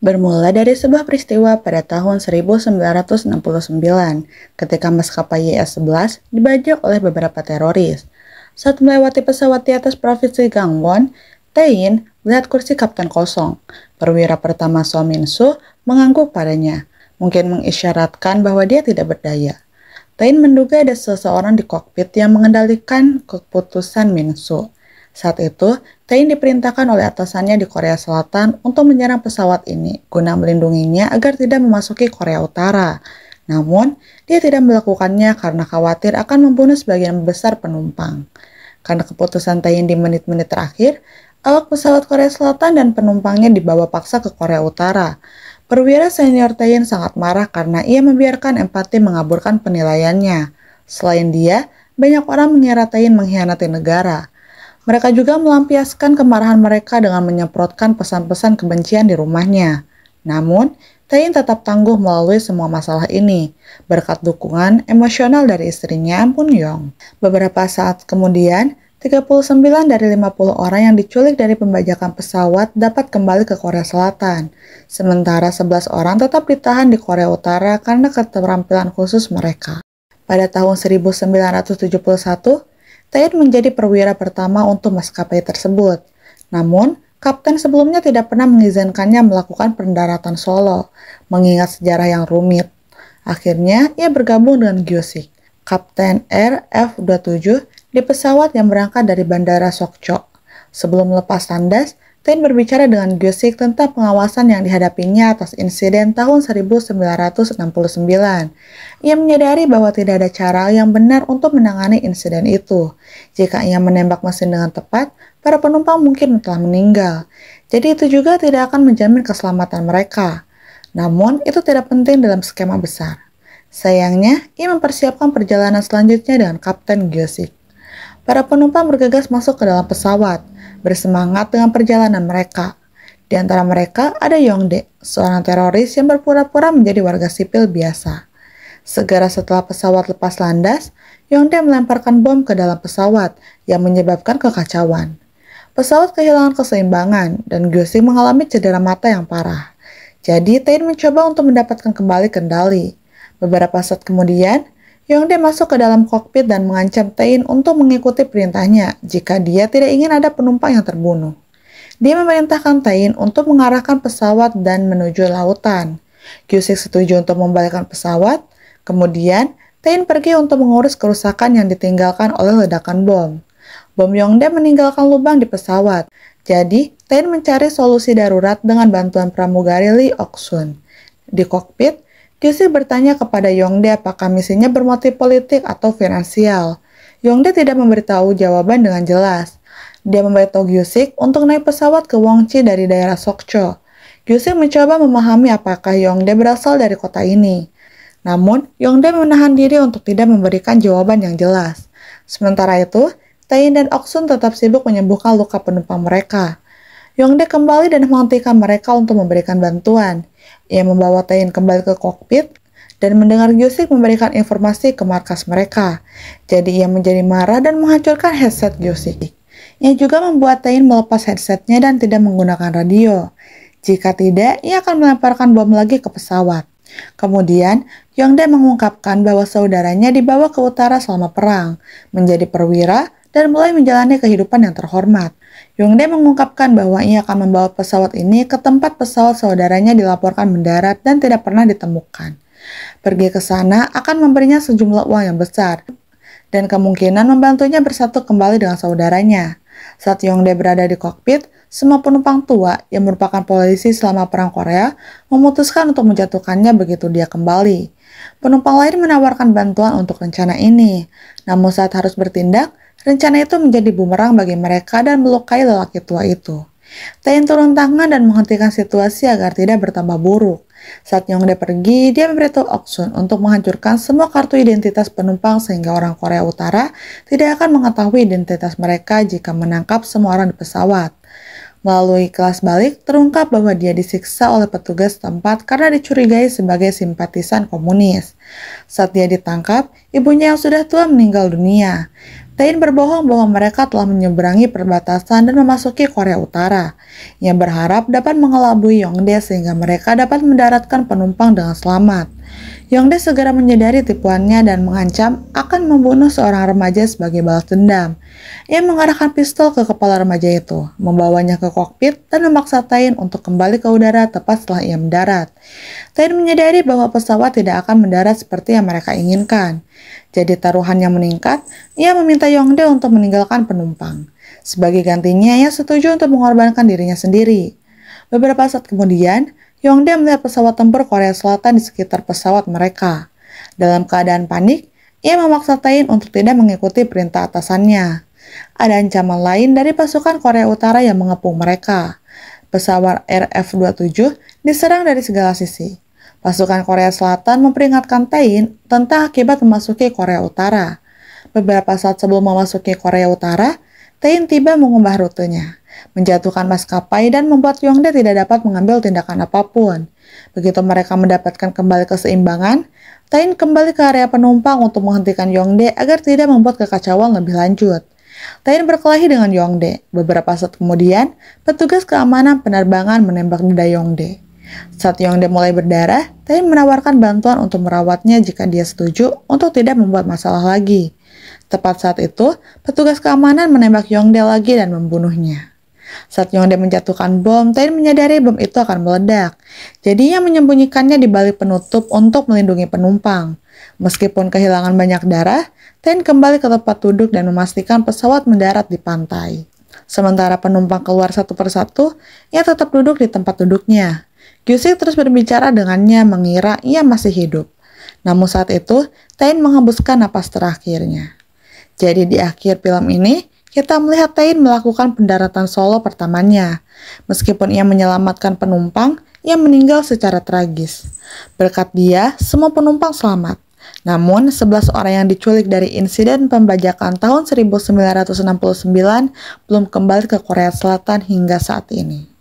Bermula dari sebuah peristiwa pada tahun 1969, ketika maskapai YS-11 dibajak oleh beberapa teroris. Saat melewati pesawat di atas provinsi Gangwon, Tae-in melihat kursi kapten kosong. Perwira pertama So Min-soo mengangguk padanya, mungkin mengisyaratkan bahwa dia tidak berdaya. Tae-in menduga ada seseorang di kokpit yang mengendalikan keputusan Min-soo. Saat itu, Tae-in diperintahkan oleh atasannya di Korea Selatan untuk menyerang pesawat ini guna melindunginya agar tidak memasuki Korea Utara. Namun, dia tidak melakukannya karena khawatir akan membunuh sebagian besar penumpang. Karena keputusan Tae-in di menit-menit terakhir, awak pesawat Korea Selatan dan penumpangnya dibawa paksa ke Korea Utara. Perwira senior Tae-in sangat marah karena ia membiarkan empati mengaburkan penilaiannya. Selain dia, banyak orang mengira Tae-in mengkhianati negara. Mereka juga melampiaskan kemarahan mereka dengan menyemprotkan pesan-pesan kebencian di rumahnya. Namun, Tae-in tetap tangguh melalui semua masalah ini, berkat dukungan emosional dari istrinya, Moon Young. Beberapa saat kemudian, 39 dari 50 orang yang diculik dari pembajakan pesawat dapat kembali ke Korea Selatan. Sementara 11 orang tetap ditahan di Korea Utara karena keterampilan khusus mereka. Pada tahun 1971, Tae-in menjadi perwira pertama untuk maskapai tersebut. Namun, kapten sebelumnya tidak pernah mengizinkannya melakukan pendaratan solo, mengingat sejarah yang rumit. Akhirnya, ia bergabung dengan Gyu-sik, kapten RF-27 di pesawat yang berangkat dari Bandara Sokcho. Sebelum lepas landas, Tae-in berbicara dengan Gyu-sik tentang pengawasan yang dihadapinya atas insiden tahun 1969. Ia menyadari bahwa tidak ada cara yang benar untuk menangani insiden itu. Jika ia menembak mesin dengan tepat, para penumpang mungkin telah meninggal. Jadi itu juga tidak akan menjamin keselamatan mereka. Namun, itu tidak penting dalam skema besar. Sayangnya, ia mempersiapkan perjalanan selanjutnya dengan Kapten Gyu-sik. Para penumpang bergegas masuk ke dalam pesawat, bersemangat dengan perjalanan mereka. Di antara mereka ada Yongdae, seorang teroris yang berpura-pura menjadi warga sipil biasa. Segera setelah pesawat lepas landas, Yongdae melemparkan bom ke dalam pesawat yang menyebabkan kekacauan. Pesawat kehilangan keseimbangan dan Gyu-sik mengalami cedera mata yang parah. Jadi Tae-in mencoba untuk mendapatkan kembali kendali. Beberapa saat kemudian, Yongdae masuk ke dalam kokpit dan mengancam Tae-in untuk mengikuti perintahnya jika dia tidak ingin ada penumpang yang terbunuh. Dia memerintahkan Tae-in untuk mengarahkan pesawat dan menuju lautan. Gyu-sik setuju untuk membalikkan pesawat. Kemudian, Tae-in pergi untuk mengurus kerusakan yang ditinggalkan oleh ledakan bom. Bom Yongdae meninggalkan lubang di pesawat. Jadi, Tae-in mencari solusi darurat dengan bantuan pramugari Lee Ok-sun. Di kokpit, Gyu-sik bertanya kepada Yongdae apakah misinya bermotif politik atau finansial. Yongdae tidak memberitahu jawaban dengan jelas. Dia memberitahu Gyu-sik untuk naik pesawat ke Wongchi dari daerah Sokcho. Gyu-sik mencoba memahami apakah Yongdae berasal dari kota ini. Namun, Yongdae menahan diri untuk tidak memberikan jawaban yang jelas. Sementara itu, Tae-in dan Ok-sun tetap sibuk menyembuhkan luka penumpang mereka. Yongdae kembali dan menghentikan mereka untuk memberikan bantuan. Ia membawa Tae-in kembali ke kokpit dan mendengar Gyu-sik memberikan informasi ke markas mereka. Jadi ia menjadi marah dan menghancurkan headset Gyu-sik. Ia juga membuat Tae-in melepas headsetnya dan tidak menggunakan radio. Jika tidak, ia akan melemparkan bom lagi ke pesawat. Kemudian, Yongdae mengungkapkan bahwa saudaranya dibawa ke utara selama perang, menjadi perwira, dan mulai menjalani kehidupan yang terhormat. Yongdae mengungkapkan bahwa ia akan membawa pesawat ini ke tempat pesawat saudaranya dilaporkan mendarat dan tidak pernah ditemukan. Pergi ke sana akan memberinya sejumlah uang yang besar, dan kemungkinan membantunya bersatu kembali dengan saudaranya. Saat Yongdae berada di kokpit, semua penumpang tua yang merupakan polisi selama Perang Korea memutuskan untuk menjatuhkannya begitu dia kembali. Penumpang lain menawarkan bantuan untuk rencana ini, namun saat harus bertindak, rencana itu menjadi bumerang bagi mereka dan melukai lelaki tua itu. Tae-in turun tangan dan menghentikan situasi agar tidak bertambah buruk. Saat Yongdae pergi, dia memberitahu Ok-sun untuk menghancurkan semua kartu identitas penumpang sehingga orang Korea Utara tidak akan mengetahui identitas mereka jika menangkap semua orang di pesawat. Melalui kelas balik, terungkap bahwa dia disiksa oleh petugas tempat karena dicurigai sebagai simpatisan komunis. Saat dia ditangkap, ibunya yang sudah tua meninggal dunia. Tain berbohong bahwa mereka telah menyeberangi perbatasan dan memasuki Korea Utara. Ia berharap dapat mengelabui Yongdae sehingga mereka dapat mendaratkan penumpang dengan selamat. Yongdae segera menyadari tipuannya dan mengancam akan membunuh seorang remaja sebagai balas dendam. Ia mengarahkan pistol ke kepala remaja itu, membawanya ke kokpit, dan memaksa Tain untuk kembali ke udara tepat setelah ia mendarat. Tain menyadari bahwa pesawat tidak akan mendarat seperti yang mereka inginkan. Jadi taruhannya meningkat, ia meminta Yongdae untuk meninggalkan penumpang. Sebagai gantinya, ia setuju untuk mengorbankan dirinya sendiri. Beberapa saat kemudian, Yongdae melihat pesawat tempur Korea Selatan di sekitar pesawat mereka. Dalam keadaan panik, ia memaksa Tain untuk tidak mengikuti perintah atasannya. Ada ancaman lain dari pasukan Korea Utara yang mengepung mereka. Pesawat RF-27 diserang dari segala sisi. Pasukan Korea Selatan memperingatkan Tain tentang akibat memasuki Korea Utara. Beberapa saat sebelum memasuki Korea Utara, Tain tiba mengubah rutenya, menjatuhkan maskapai dan membuat Yongdae tidak dapat mengambil tindakan apapun. Begitu mereka mendapatkan kembali keseimbangan, Tain kembali ke area penumpang untuk menghentikan Yongdae agar tidak membuat kekacauan lebih lanjut. Tain berkelahi dengan Yongdae. Beberapa saat kemudian, petugas keamanan penerbangan menembak dada Yongdae. Saat Yongdae mulai berdarah, Tain menawarkan bantuan untuk merawatnya jika dia setuju untuk tidak membuat masalah lagi. Tepat saat itu, petugas keamanan menembak Yongdae lagi dan membunuhnya. Saat Yongdae menjatuhkan bom, Tain menyadari bom itu akan meledak. Jadi ia menyembunyikannya di balik penutup untuk melindungi penumpang. Meskipun kehilangan banyak darah, Tain kembali ke tempat duduk dan memastikan pesawat mendarat di pantai. Sementara penumpang keluar satu persatu, ia tetap duduk di tempat duduknya. Gyusik terus berbicara dengannya mengira ia masih hidup. Namun saat itu, Tain menghembuskan napas terakhirnya. Jadi di akhir film ini, kita melihat Tain melakukan pendaratan solo pertamanya. Meskipun ia menyelamatkan penumpang, ia meninggal secara tragis. Berkat dia, semua penumpang selamat. Namun, 11 orang yang diculik dari insiden pembajakan tahun 1969 belum kembali ke Korea Selatan hingga saat ini.